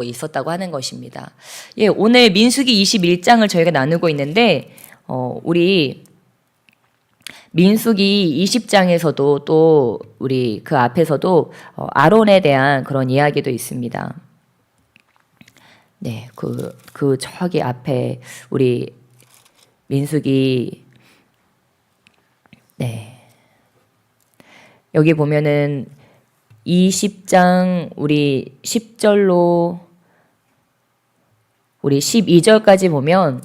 있었다고 하는 것입니다. 예, 오늘 민수기 21장을 저희가 나누고 있는데 우리 민수기 20장에서도 또 우리 그 앞에서도 아론에 대한 그런 이야기도 있습니다. 네, 그 저기 앞에 우리 민수기 네. 여기 보면은 20장 우리 10절로 우리 12절까지 보면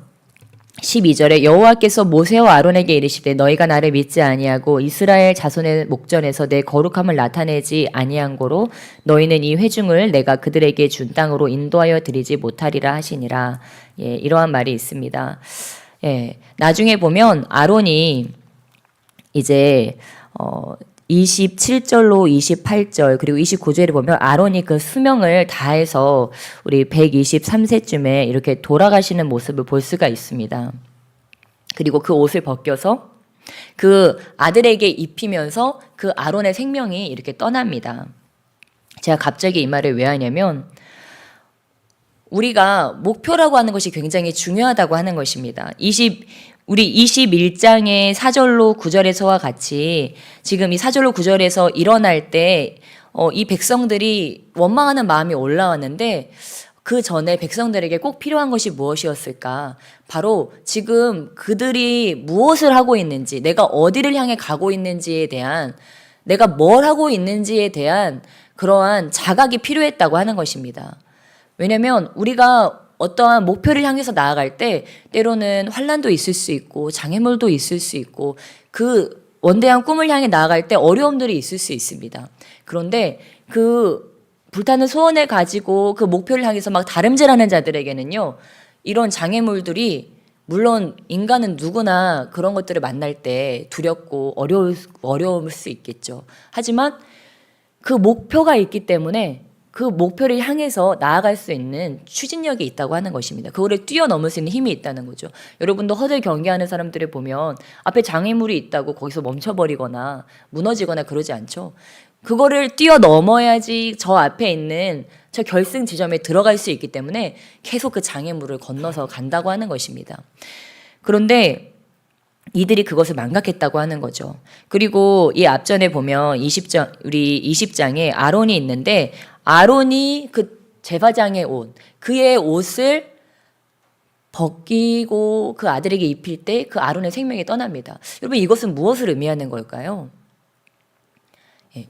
12절에 여호와께서 모세와 아론에게 이르시되 너희가 나를 믿지 아니하고 이스라엘 자손의 목전에서 내 거룩함을 나타내지 아니한 고로 너희는 이 회중을 내가 그들에게 준 땅으로 인도하여 드리지 못하리라 하시니라. 예, 이러한 말이 있습니다. 예, 나중에 보면 아론이 이제 27절로 28절 그리고 29절에 보면 아론이 그 수명을 다해서 우리 123세쯤에 이렇게 돌아가시는 모습을 볼 수가 있습니다. 그리고 그 옷을 벗겨서 그 아들에게 입히면서 그 아론의 생명이 이렇게 떠납니다. 제가 갑자기 이 말을 왜 하냐면 우리가 목표라고 하는 것이 굉장히 중요하다고 하는 것입니다. 우리 21장의 4절로 9절에서와 같이 지금 이 4절로 9절에서 일어날 때 이 백성들이 원망하는 마음이 올라왔는데 그 전에 백성들에게 꼭 필요한 것이 무엇이었을까? 바로 지금 그들이 무엇을 하고 있는지, 내가 어디를 향해 가고 있는지에 대한, 내가 뭘 하고 있는지에 대한 그러한 자각이 필요했다고 하는 것입니다. 왜냐하면 우리가 어떠한 목표를 향해서 나아갈 때 때로는 환난도 있을 수 있고 장애물도 있을 수 있고 그 원대한 꿈을 향해 나아갈 때 어려움들이 있을 수 있습니다. 그런데 그 불타는 소원을 가지고 그 목표를 향해서 막 다름질하는 자들에게는요, 이런 장애물들이 물론 인간은 누구나 그런 것들을 만날 때 두렵고 어려울 수 있겠죠. 하지만 그 목표가 있기 때문에 그 목표를 향해서 나아갈 수 있는 추진력이 있다고 하는 것입니다. 그거를 뛰어넘을 수 있는 힘이 있다는 거죠. 여러분도 허들 경계하는 사람들을 보면 앞에 장애물이 있다고 거기서 멈춰버리거나 무너지거나 그러지 않죠. 그거를 뛰어넘어야지 저 앞에 있는 저 결승 지점에 들어갈 수 있기 때문에 계속 그 장애물을 건너서 간다고 하는 것입니다. 그런데 이들이 그것을 망각했다고 하는 거죠. 그리고 이 앞전에 보면 우리 20장에 아론이 있는데 아론이 그 제사장의 옷, 그의 옷을 벗기고 그 아들에게 입힐 때 그 아론의 생명이 떠납니다. 여러분 이것은 무엇을 의미하는 걸까요?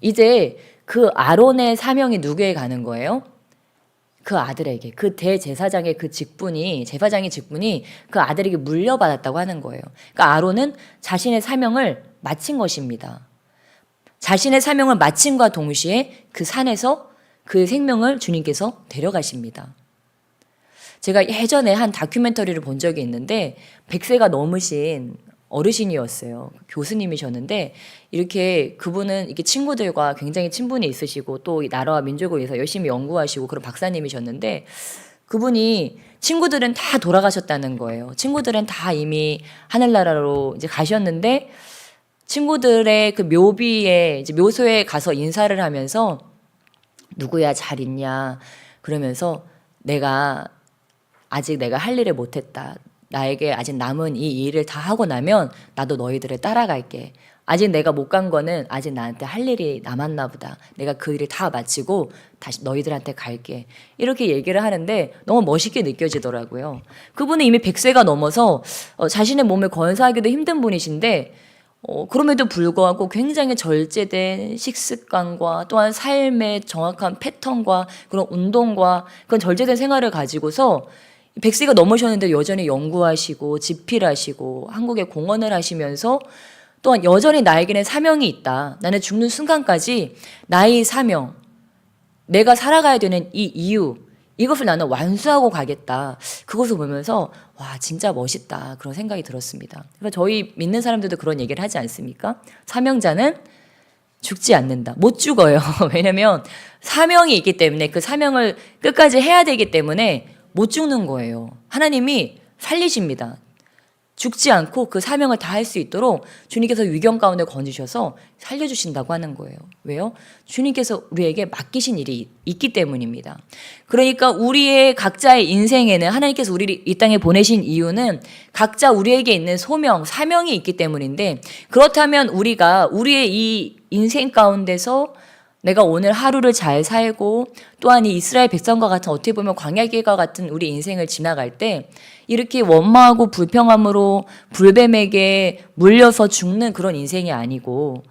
이제 그 아론의 사명이 누구에게 가는 거예요? 그 아들에게, 그 대제사장의 그 제사장의 직분이 그 아들에게 물려받았다고 하는 거예요. 그러니까 아론은 자신의 사명을 마친 것입니다. 자신의 사명을 마침과 동시에 그 산에서 그 생명을 주님께서 데려가십니다. 제가 예전에 한 다큐멘터리를 본 적이 있는데 100세가 넘으신 어르신이었어요. 교수님이셨는데 이렇게 그분은 이렇게 친구들과 굉장히 친분이 있으시고 또 나라와 민족을 위해서 열심히 연구하시고 그런 박사님이셨는데 그분이 친구들은 다 돌아가셨다는 거예요. 친구들은 다 이미 하늘나라로 이제 가셨는데 친구들의 그 묘비에 이제 묘소에 가서 인사를 하면서 누구야 잘 있냐 그러면서 아직 내가 할 일을 못했다. 나에게 아직 남은 이 일을 다 하고 나면 나도 너희들을 따라갈게. 아직 내가 못 간 거는 아직 나한테 할 일이 남았나 보다. 내가 그 일을 다 마치고 다시 너희들한테 갈게. 이렇게 얘기를 하는데 너무 멋있게 느껴지더라고요. 그분은 이미 100세가 넘어서 자신의 몸을 건사하기도 힘든 분이신데 그럼에도 불구하고 굉장히 절제된 식습관과 또한 삶의 정확한 패턴과 그런 운동과 그런 절제된 생활을 가지고서 100세가 넘으셨는데 여전히 연구하시고 집필하시고 한국에 공헌을 하시면서 또한 여전히 나에게는 사명이 있다. 나는 죽는 순간까지 나의 사명, 내가 살아가야 되는 이 이유, 이것을 나는 완수하고 가겠다. 그것을 보면서 와 진짜 멋있다. 그런 생각이 들었습니다. 그러니까 저희 믿는 사람들도 그런 얘기를 하지 않습니까? 사명자는 죽지 않는다. 못 죽어요. 왜냐하면 사명이 있기 때문에 그 사명을 끝까지 해야 되기 때문에 못 죽는 거예요. 하나님이 살리십니다. 죽지 않고 그 사명을 다 할 수 있도록 주님께서 위경 가운데 건지셔서 살려주신다고 하는 거예요. 왜요? 주님께서 우리에게 맡기신 일이 있기 때문입니다. 그러니까 우리의 각자의 인생에는 하나님께서 우리를 이 땅에 보내신 이유는 각자 우리에게 있는 소명, 사명이 있기 때문인데, 그렇다면 우리가 우리의 이 인생 가운데서 내가 오늘 하루를 잘 살고 또한 이 이스라엘 백성과 같은, 어떻게 보면 광야길과 같은 우리 인생을 지나갈 때 이렇게 원망하고 불평함으로 불뱀에게 물려서 죽는 그런 인생이 아니고,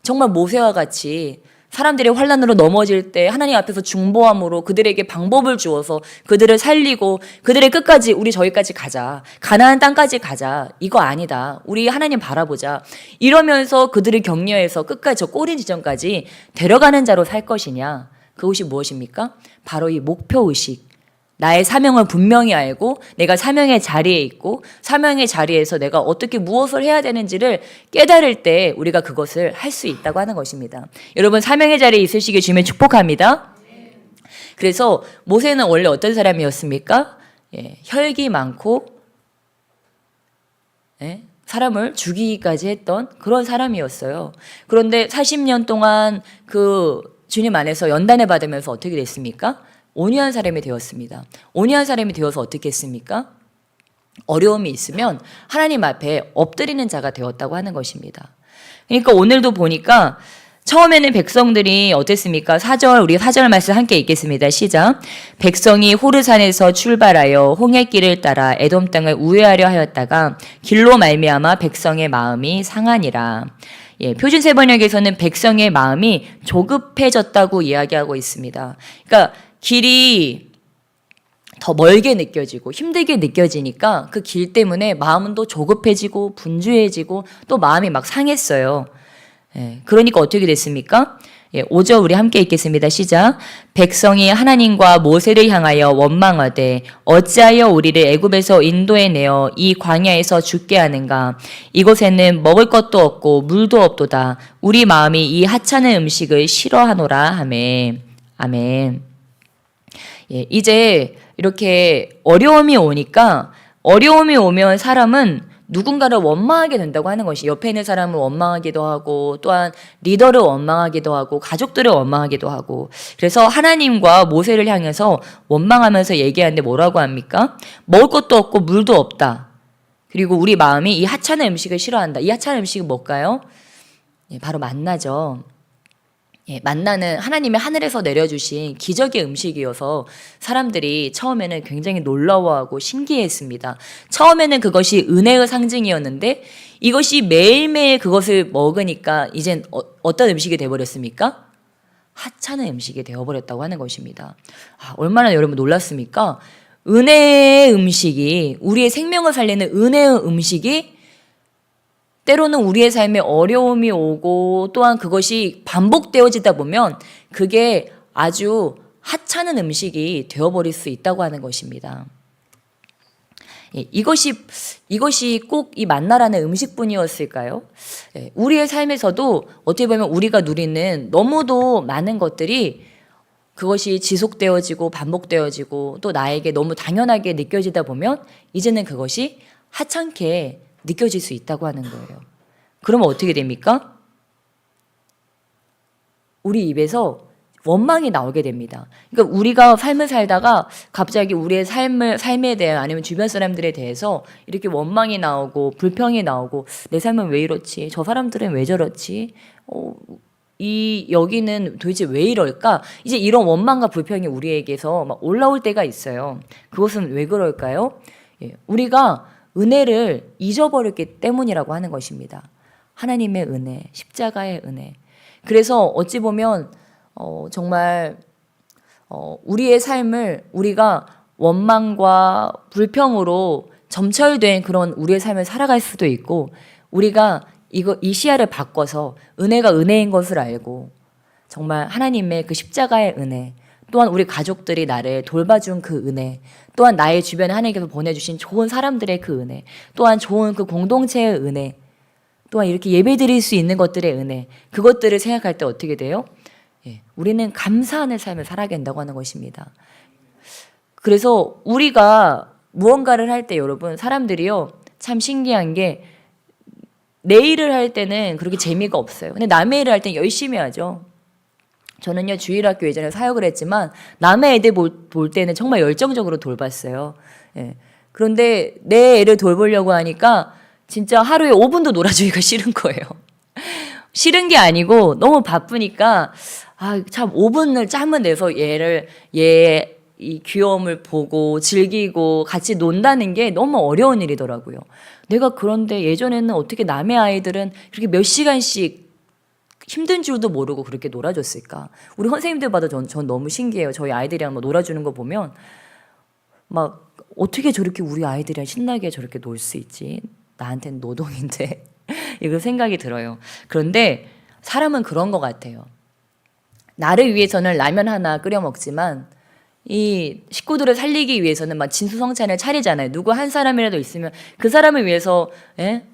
정말 모세와 같이 사람들이 환난으로 넘어질 때 하나님 앞에서 중보함으로 그들에게 방법을 주어서 그들을 살리고 그들의 끝까지, 우리 저기까지 가자, 가나안 땅까지 가자, 이거 아니다, 우리 하나님 바라보자, 이러면서 그들을 격려해서 끝까지 저 꼬리 지점까지 데려가는 자로 살 것이냐. 그것이 무엇입니까? 바로 이 목표의식, 나의 사명을 분명히 알고 내가 사명의 자리에 있고 사명의 자리에서 내가 어떻게 무엇을 해야 되는지를 깨달을 때 우리가 그것을 할 수 있다고 하는 것입니다. 여러분, 사명의 자리에 있으시길 주님의 축복합니다. 그래서 모세는 원래 어떤 사람이었습니까? 혈기 많고 사람을 죽이기까지 했던 그런 사람이었어요. 그런데 40년 동안 그 주님 안에서 연단을 받으면서 어떻게 됐습니까? 온유한 사람이 되었습니다. 온유한 사람이 되어서 어떻게 했습니까? 어려움이 있으면 하나님 앞에 엎드리는 자가 되었다고 하는 것입니다. 그러니까 오늘도 보니까 처음에는 백성들이 어땠습니까? 우리 4절 말씀 함께 읽겠습니다. 시작. 백성이 호르산에서 출발하여 홍해길을 따라 에돔 땅을 우회하려 하였다가 길로 말미암아 백성의 마음이 상하니라. 표준 세번역에서는 백성의 마음이 조급해졌다고 이야기하고 있습니다. 그러니까 길이 더 멀게 느껴지고 힘들게 느껴지니까 그 길 때문에 마음은 또 조급해지고 분주해지고 또 마음이 막 상했어요. 그러니까 어떻게 됐습니까? 5절 우리 함께 읽겠습니다. 시작. 백성이 하나님과 모세를 향하여 원망하되 어찌하여 우리를 애굽에서 인도해 내어 이 광야에서 죽게 하는가? 이곳에는 먹을 것도 없고 물도 없도다. 우리 마음이 이 하찮은 음식을 싫어하노라 하매. 아멘. 이제 이렇게 어려움이 오면 사람은 누군가를 원망하게 된다고 하는 것이, 옆에 있는 사람을 원망하기도 하고 또한 리더를 원망하기도 하고 가족들을 원망하기도 하고, 그래서 하나님과 모세를 향해서 원망하면서 얘기하는데 뭐라고 합니까? 먹을 것도 없고 물도 없다. 그리고 우리 마음이 이 하찮은 음식을 싫어한다. 이 하찮은 음식은 뭘까요? 바로 만나죠. 만나는 하나님의 하늘에서 내려주신 기적의 음식이어서 사람들이 처음에는 굉장히 놀라워하고 신기했습니다. 처음에는 그것이 은혜의 상징이었는데 이것이 매일매일 그것을 먹으니까 이젠 어떤 음식이 되어버렸습니까? 하찮은 음식이 되어버렸다고 하는 것입니다. 얼마나 여러분 놀랐습니까? 은혜의 음식이, 우리의 생명을 살리는 은혜의 음식이 때로는 우리의 삶에 어려움이 오고 또한 그것이 반복되어지다 보면 그게 아주 하찮은 음식이 되어버릴 수 있다고 하는 것입니다. 이것이 꼭 이 만나라는 음식뿐이었을까요? 우리의 삶에서도 어떻게 보면 우리가 누리는 너무도 많은 것들이 그것이 지속되어지고 반복되어지고 또 나에게 너무 당연하게 느껴지다 보면 이제는 그것이 하찮게 느껴질 수 있다고 하는 거예요. 그러면 어떻게 됩니까? 우리 입에서 원망이 나오게 됩니다. 그러니까 우리가 삶을 살다가 갑자기 우리의 삶에 대해 아니면 주변 사람들에 대해서 이렇게 원망이 나오고 불평이 나오고, 내 삶은 왜 이렇지? 저 사람들은 왜 저렇지? 여기는 도대체 왜 이럴까? 이제 이런 원망과 불평이 우리에게서 막 올라올 때가 있어요. 그것은 왜 그럴까요? 우리가 은혜를 잊어버렸기 때문이라고 하는 것입니다. 하나님의 은혜, 십자가의 은혜. 그래서 어찌 보면 정말 우리의 삶을 우리가 원망과 불평으로 점철된 그런 우리의 삶을 살아갈 수도 있고, 우리가 이 시야를 바꿔서 은혜가 은혜인 것을 알고 정말 하나님의 그 십자가의 은혜, 또한 우리 가족들이 나를 돌봐준 그 은혜, 또한 나의 주변에 하나님께서 보내주신 좋은 사람들의 그 은혜, 또한 좋은 그 공동체의 은혜, 또한 이렇게 예배드릴 수 있는 것들의 은혜, 그것들을 생각할 때 어떻게 돼요? 우리는 감사하는 삶을 살아야 된다고 하는 것입니다. 그래서 우리가 무언가를 할 때 여러분, 사람들이요, 참 신기한 게 내 일을 할 때는 그렇게 재미가 없어요. 근데 남의 일을 할 때는 열심히 하죠. 저는요, 주일학교 예전에 사역을 했지만 남의 애들 볼 때는 정말 열정적으로 돌봤어요. 예. 그런데 내 애를 돌보려고 하니까 진짜 하루에 5분도 놀아주기가 싫은 거예요. 싫은 게 아니고 너무 바쁘니까 참 5분을 짬을 내서 얘의 이 귀여움을 보고 즐기고 같이 논다는 게 너무 어려운 일이더라고요. 내가 그런데 예전에는 어떻게 남의 아이들은 그렇게 몇 시간씩 힘든 줄도 모르고 그렇게 놀아줬을까? 우리 선생님들 봐도 전 너무 신기해요. 저희 아이들이랑 뭐 놀아주는 거 보면 막 어떻게 저렇게 우리 아이들이랑 신나게 저렇게 놀 수 있지? 나한테는 노동인데 이거 생각이 들어요. 그런데 사람은 그런 것 같아요. 나를 위해서는 라면 하나 끓여 먹지만 이 식구들을 살리기 위해서는 막 진수성찬을 차리잖아요. 누구 한 사람이라도 있으면 그 사람을 위해서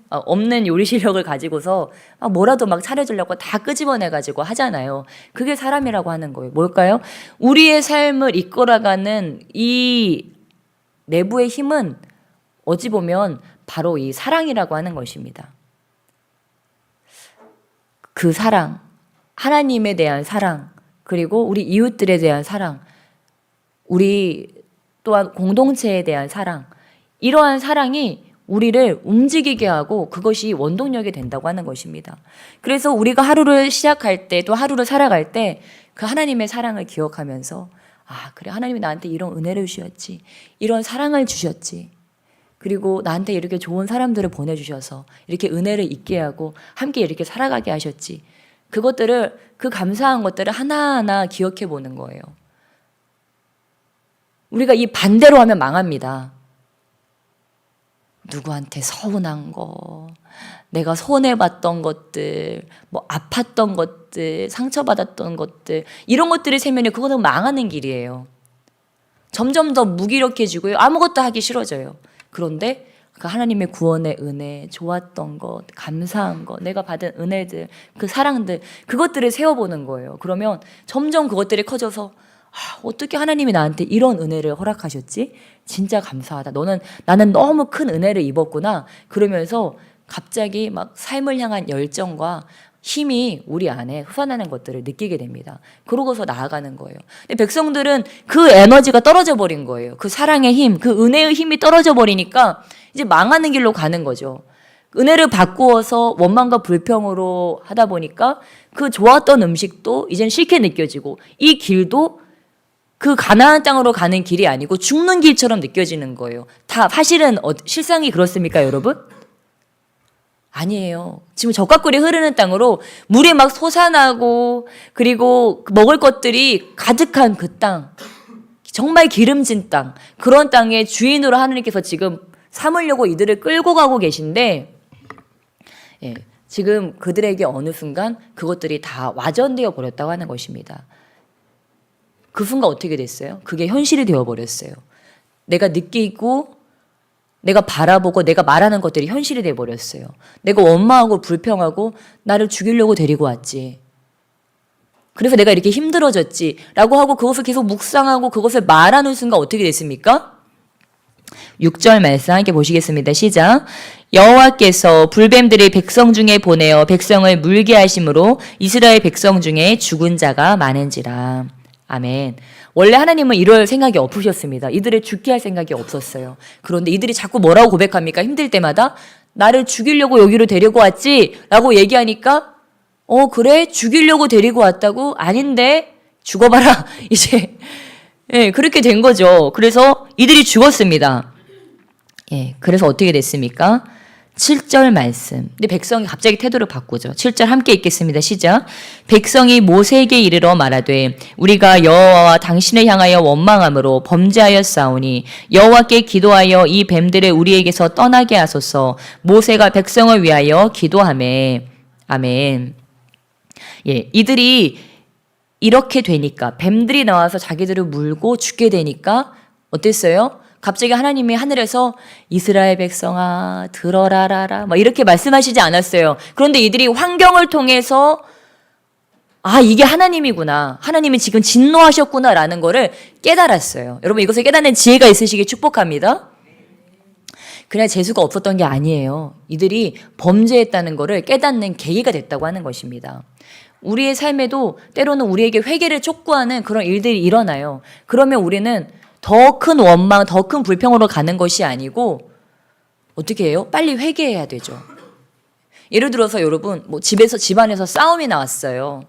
없는 요리 실력을 가지고서 뭐라도 막 차려주려고 다 끄집어내가지고 하잖아요. 그게 사람이라고 하는 거예요. 뭘까요? 우리의 삶을 이끌어가는 이 내부의 힘은 어찌 보면 바로 이 사랑이라고 하는 것입니다. 그 사랑, 하나님에 대한 사랑, 그리고 우리 이웃들에 대한 사랑, 우리 또한 공동체에 대한 사랑, 이러한 사랑이 우리를 움직이게 하고 그것이 원동력이 된다고 하는 것입니다. 그래서 우리가 하루를 시작할 때 또 하루를 살아갈 때 그 하나님의 사랑을 기억하면서 그래, 하나님이 나한테 이런 은혜를 주셨지, 이런 사랑을 주셨지, 그리고 나한테 이렇게 좋은 사람들을 보내주셔서 이렇게 은혜를 있게 하고 함께 이렇게 살아가게 하셨지, 그 감사한 것들을 하나하나 기억해 보는 거예요. 우리가 이 반대로 하면 망합니다. 누구한테 서운한 거, 내가 손해봤던 것들, 뭐 아팠던 것들, 상처받았던 것들, 이런 것들을 세면요, 그거는 망하는 길이에요. 점점 더 무기력해지고요, 아무것도 하기 싫어져요. 그런데 그 하나님의 구원의 은혜, 좋았던 것, 감사한 것, 내가 받은 은혜들, 그 사랑들, 그것들을 세워보는 거예요. 그러면 점점 그것들이 커져서 어떻게 하나님이 나한테 이런 은혜를 허락하셨지? 진짜 감사하다. 나는 너무 큰 은혜를 입었구나. 그러면서 갑자기 막 삶을 향한 열정과 힘이 우리 안에 솟아나는 것들을 느끼게 됩니다. 그러고서 나아가는 거예요. 근데 백성들은 그 에너지가 떨어져 버린 거예요. 그 사랑의 힘, 그 은혜의 힘이 떨어져 버리니까 이제 망하는 길로 가는 거죠. 은혜를 바꾸어서 원망과 불평으로 하다 보니까 그 좋았던 음식도 이젠 싫게 느껴지고 이 길도 그 가나안 땅으로 가는 길이 아니고 죽는 길처럼 느껴지는 거예요. 다 사실은 실상이 그렇습니까, 여러분? 아니에요. 지금 적과꿀이 흐르는 땅으로 물이 막 솟아나고 그리고 먹을 것들이 가득한 그 땅, 정말 기름진 땅, 그런 땅의 주인으로 하나님께서 지금 삼으려고 이들을 끌고 가고 계신데, 지금 그들에게 어느 순간 그것들이 다 와전되어 버렸다고 하는 것입니다. 그 순간 어떻게 됐어요? 그게 현실이 되어버렸어요. 내가 느끼고 내가 바라보고 내가 말하는 것들이 현실이 되어버렸어요. 내가 원망하고 불평하고 나를 죽이려고 데리고 왔지, 그래서 내가 이렇게 힘들어졌지 라고 하고 그것을 계속 묵상하고 그것을 말하는 순간 어떻게 됐습니까? 6절 말씀 함께 보시겠습니다. 시작. 여호와께서 불뱀들을 백성 중에 보내어 백성을 물게 하심으로 이스라엘 백성 중에 죽은 자가 많은지라. 아멘. 원래 하나님은 이럴 생각이 없으셨습니다. 이들을 죽게 할 생각이 없었어요. 그런데 이들이 자꾸 뭐라고 고백합니까? 힘들 때마다 나를 죽이려고 여기로 데리고 왔지? 라고 얘기하니까 그래? 죽이려고 데리고 왔다고? 아닌데? 죽어봐라. 이제 그렇게 된 거죠. 그래서 이들이 죽었습니다. 그래서 어떻게 됐습니까? 7절 말씀. 근데 백성이 갑자기 태도를 바꾸죠. 7절 함께 읽겠습니다. 시작. 백성이 모세에게 이르러 말하되 우리가 여호와와 당신을 향하여 원망함으로 범죄하였사오니 여호와께 기도하여 이 뱀들을 우리에게서 떠나게 하소서. 모세가 백성을 위하여 기도하매. 아멘. 이들이 이렇게 되니까, 뱀들이 나와서 자기들을 물고 죽게 되니까 어땠어요? 갑자기 하나님이 하늘에서 이스라엘 백성아 들어라라라 막 이렇게 말씀하시지 않았어요. 그런데 이들이 환경을 통해서 이게 하나님이구나, 하나님이 지금 진노하셨구나라는 거를 깨달았어요. 여러분, 이것을 깨닫는 지혜가 있으시길 축복합니다. 그냥 재수가 없었던 게 아니에요. 이들이 범죄했다는 것을 깨닫는 계기가 됐다고 하는 것입니다. 우리의 삶에도 때로는 우리에게 회개를 촉구하는 그런 일들이 일어나요. 그러면 우리는 더 큰 원망, 더 큰 불평으로 가는 것이 아니고 어떻게 해요? 빨리 회개해야 되죠. 예를 들어서 여러분, 집안에서 싸움이 나왔어요.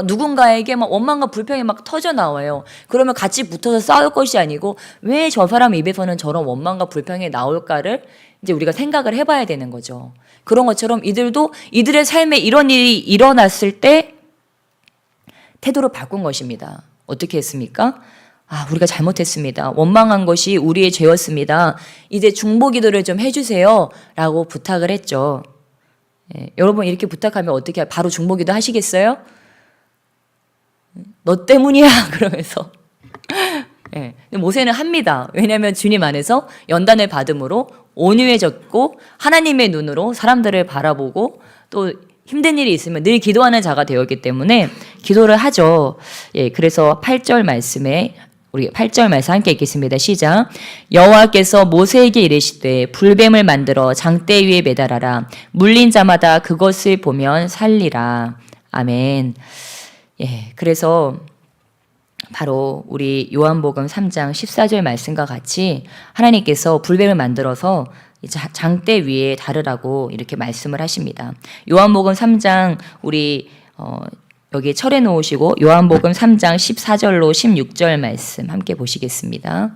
누군가에게 원망과 불평이 터져 나와요. 그러면 같이 붙어서 싸울 것이 아니고 왜 저 사람 입에서는 저런 원망과 불평이 나올까를 이제 우리가 생각을 해봐야 되는 거죠. 그런 것처럼 이들도 이들의 삶에 이런 일이 일어났을 때 태도를 바꾼 것입니다. 어떻게 했습니까? 우리가 잘못했습니다. 원망한 것이 우리의 죄였습니다. 이제 중보기도를 좀 해주세요. 라고 부탁을 했죠. 여러분 이렇게 부탁하면 어떻게 바로 중보기도 하시겠어요? 너 때문이야 그러면서 모세는 합니다. 왜냐하면 주님 안에서 연단을 받음으로 온유해졌고 하나님의 눈으로 사람들을 바라보고 또 힘든 일이 있으면 늘 기도하는 자가 되었기 때문에 기도를 하죠. 그래서 8절 말씀에 우리 8절 말씀 함께 읽겠습니다. 시작. 여호와께서 모세에게 이르시되 불뱀을 만들어 장대 위에 매달아라. 물린 자마다 그것을 보면 살리라. 아멘. 그래서 바로 우리 요한복음 3장 14절 말씀과 같이 하나님께서 불뱀을 만들어서 장대 위에 다르라고 이렇게 말씀을 하십니다. 요한복음 3장 우리 여기 철해 놓으시고 요한복음 3장 14절로 16절 말씀 함께 보시겠습니다.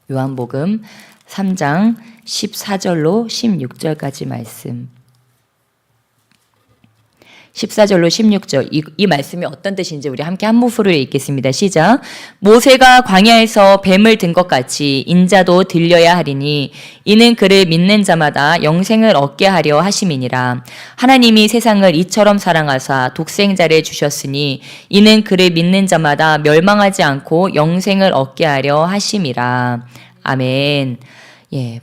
요한복음 3장 14절로 16절까지 말씀. 14절로 16절 이 말씀이 어떤 뜻인지 우리 함께 한 목소리로 읽겠습니다. 시작. 모세가 광야에서 뱀을 든 것 같이 인자도 들려야 하리니 이는 그를 믿는 자마다 영생을 얻게 하려 하심이니라. 하나님이 세상을 이처럼 사랑하사 독생자를 주셨으니 이는 그를 믿는 자마다 멸망하지 않고 영생을 얻게 하려 하심이라. 아멘.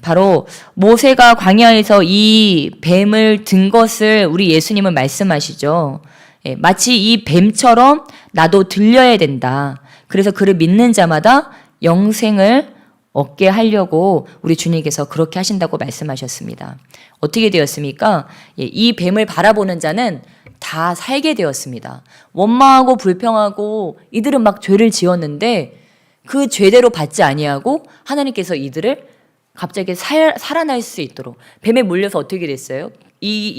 바로 모세가 광야에서 이 뱀을 든 것을 우리 예수님은 말씀하시죠. 마치 이 뱀처럼 나도 들려야 된다. 그래서 그를 믿는 자마다 영생을 얻게 하려고 우리 주님께서 그렇게 하신다고 말씀하셨습니다. 어떻게 되었습니까? 이 뱀을 바라보는 자는 다 살게 되었습니다. 원망하고 불평하고 이들은 죄를 지었는데 그 죄대로 받지 아니하고 하나님께서 이들을 갑자기 살아날 수 있도록 뱀에 물려서 어떻게 됐어요? 이